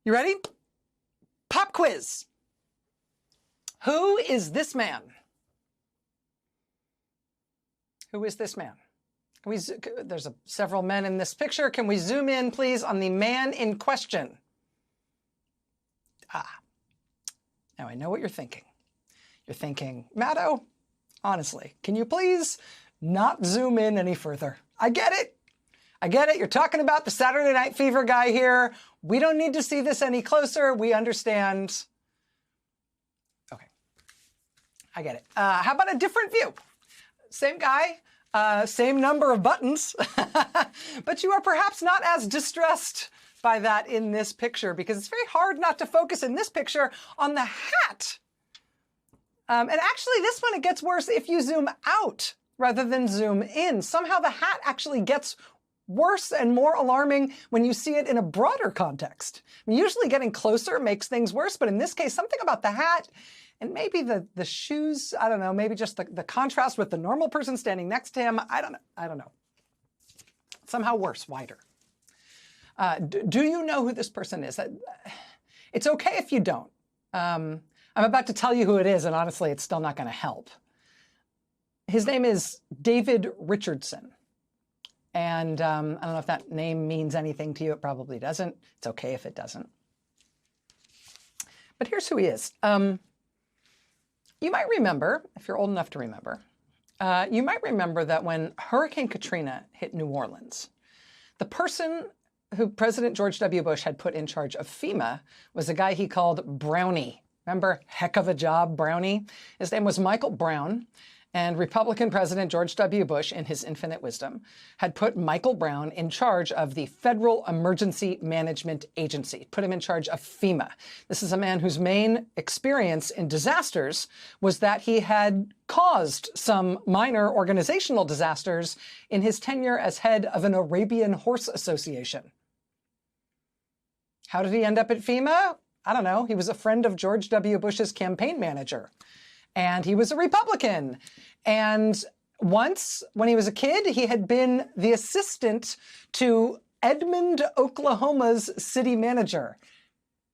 You ready? Pop quiz. Who is this man? Who is this man? There's several men in this picture. Can we zoom in, please, on the man in question? Now I know what you're thinking. You're thinking, Maddo, honestly, can you please not zoom in any further? I get it. I get it. You're talking about the Saturday Night Fever guy here. We don't need to see this any closer. We understand. Okay. I get it. How about a different view? Same guy, same number of buttons, but you are perhaps not as distressed by that in this picture because it's very hard not to focus in this picture on the hat. And actually this one, it gets worse if you zoom out rather than zoom in. Somehow the hat actually gets worse and more alarming when you see it in a broader context. I mean, usually getting closer makes things worse, but in this case, something about the hat and maybe the shoes, I don't know, maybe just the contrast with the normal person standing next to him, I don't know. Somehow worse, wider. Do you know who this person is? It's okay if you don't. I'm about to tell you who it is, and honestly, it's still not going to help. His name is David Richardson. And I don't know if that name means anything to you. It probably doesn't. It's okay if it doesn't. But here's who he is. You might remember, if you're old enough to remember, you might remember that when Hurricane Katrina hit New Orleans, the person who President George W. Bush had put in charge of FEMA was a guy he called Brownie. Remember, heck of a job, Brownie? His name was Michael Brown. And Republican President George W. Bush, in his infinite wisdom, had put Michael Brown in charge of the Federal Emergency Management Agency, put him in charge of FEMA. This is a man whose main experience in disasters was that he had caused some minor organizational disasters in his tenure as head of an Arabian Horse Association. How did he end up at FEMA? I don't know. He was a friend of George W. Bush's campaign manager. And he was a Republican. And once, when he was a kid, he had been the assistant to Edmond, Oklahoma's city manager.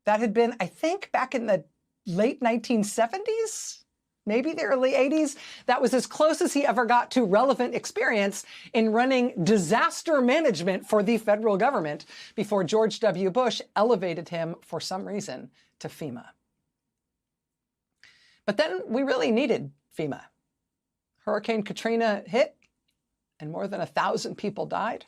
That had been, I think, back in the late 1970s, maybe the early 80s. That was as close as he ever got to relevant experience in running disaster management for the federal government before George W. Bush elevated him, for some reason, to FEMA. But then we really needed FEMA. Hurricane Katrina hit, and more than 1,000 people died.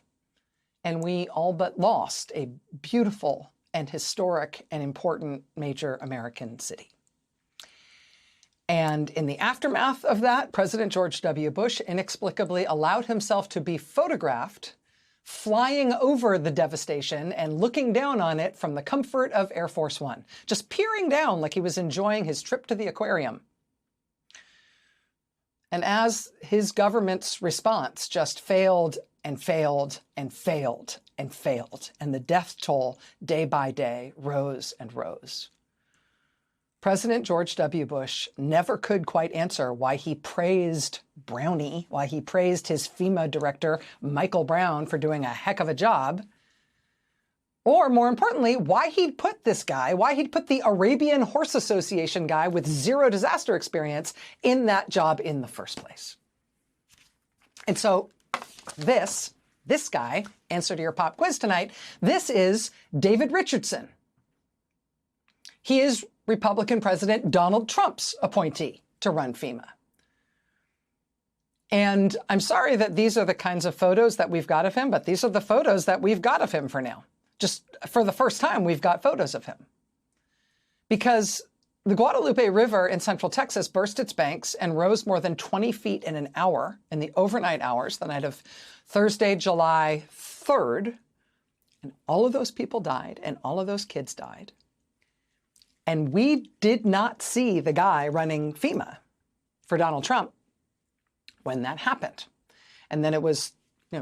And we all but lost a beautiful and historic and important major American city. And in the aftermath of that, President George W. Bush inexplicably allowed himself to be photographed flying over the devastation and looking down on it from the comfort of Air Force One, just peering down like he was enjoying his trip to the aquarium. And as his government's response just failed and failed and failed and failed, and the death toll day by day rose and rose, President George W. Bush never could quite answer why he praised Brownie, why he praised his FEMA director, Michael Brown, for doing a heck of a job, or more importantly, why he'd put this guy, why he'd put the Arabian Horse Association guy with zero disaster experience in that job in the first place. And so this guy, answer to your pop quiz tonight, this is David Richardson. He is Republican President Donald Trump's appointee to run FEMA. And I'm sorry that these are the kinds of photos that we've got of him, but these are the photos that we've got of him for now. Just for the first time, we've got photos of him. Because the Guadalupe River in central Texas burst its banks and rose more than 20 feet in an hour in the overnight hours, the night of Thursday, July 3rd. And all of those people died, and all of those kids died. And we did not see the guy running FEMA for Donald Trump when that happened. And then it was,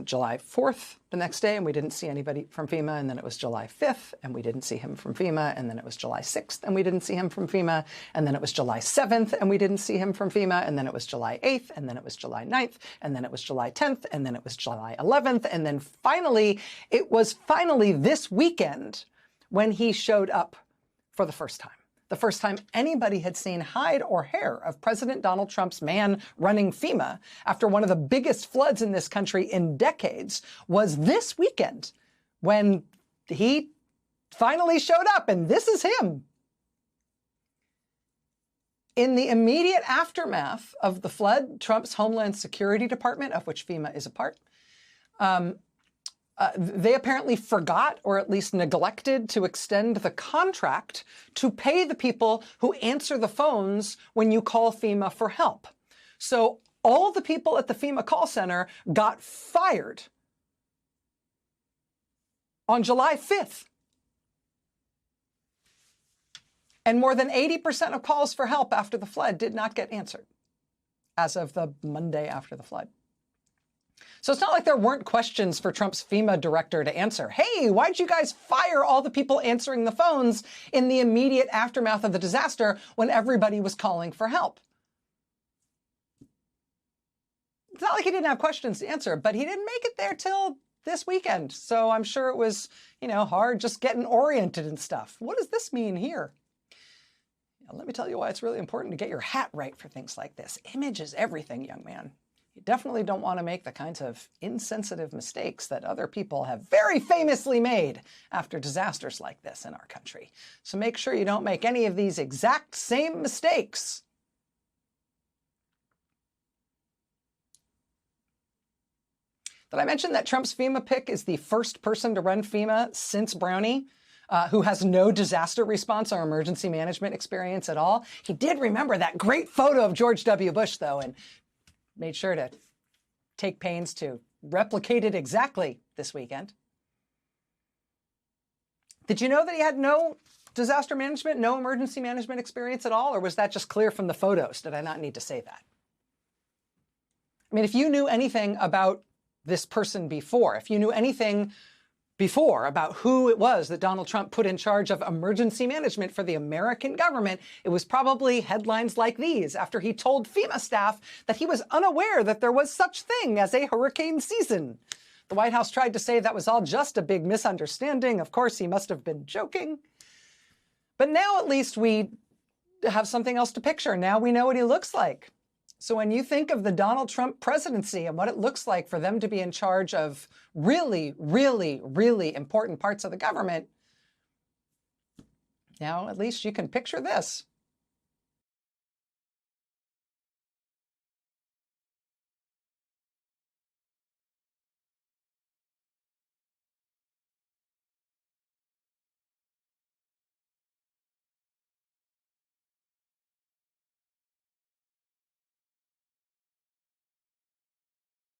July 4th the next day, and we didn't see anybody from FEMA. And then it was July 5th, and we didn't see him from FEMA. And then it was July 6th, and we didn't see him from FEMA. And then it was July 7th, and we didn't see him from FEMA. And then it was July 8th, and then it was July 9th, and then it was July 10th, and then it was July 11th. And then finally, it was this weekend when he showed up for the first time. The first time anybody had seen hide or hair of President Donald Trump's man running FEMA after one of the biggest floods in this country in decades was this weekend when he finally showed up, and this is him. In the immediate aftermath of the flood, Trump's Homeland Security Department, of which FEMA is a part, they apparently forgot, or at least neglected, to extend the contract to pay the people who answer the phones when you call FEMA for help. So all the people at the FEMA call center got fired on July 5th. And more than 80% of calls for help after the flood did not get answered as of the Monday after the flood. So it's not like there weren't questions for Trump's FEMA director to answer. Hey, why'd you guys fire all the people answering the phones in the immediate aftermath of the disaster when everybody was calling for help? It's not like he didn't have questions to answer, but he didn't make it there till this weekend. So I'm sure it was, hard just getting oriented and stuff. What does this mean here? Let me tell you why it's really important to get your hat right for things like this. Image is everything, young man. You definitely don't want to make the kinds of insensitive mistakes that other people have very famously made after disasters like this in our country. So make sure you don't make any of these exact same mistakes. Did I mention that Trump's FEMA pick is the first person to run FEMA since Brownie? Who has no disaster response or emergency management experience at all. He did remember that great photo of George W. Bush, though, and made sure to take pains to replicate it exactly this weekend. Did you know that he had no disaster management, no emergency management experience at all, or was that just clear from the photos? Did I not need to say that? I mean, if you knew anything about this person before, if you knew anything before about who it was that Donald Trump put in charge of emergency management for the American government, it was probably headlines like these after he told FEMA staff that he was unaware that there was such thing as a hurricane season. The White House tried to say that was all just a big misunderstanding. Of course, he must have been joking. But now at least we have something else to picture. Now we know what he looks like. So when you think of the Donald Trump presidency and what it looks like for them to be in charge of really, really, really important parts of the government, now at least you can picture this.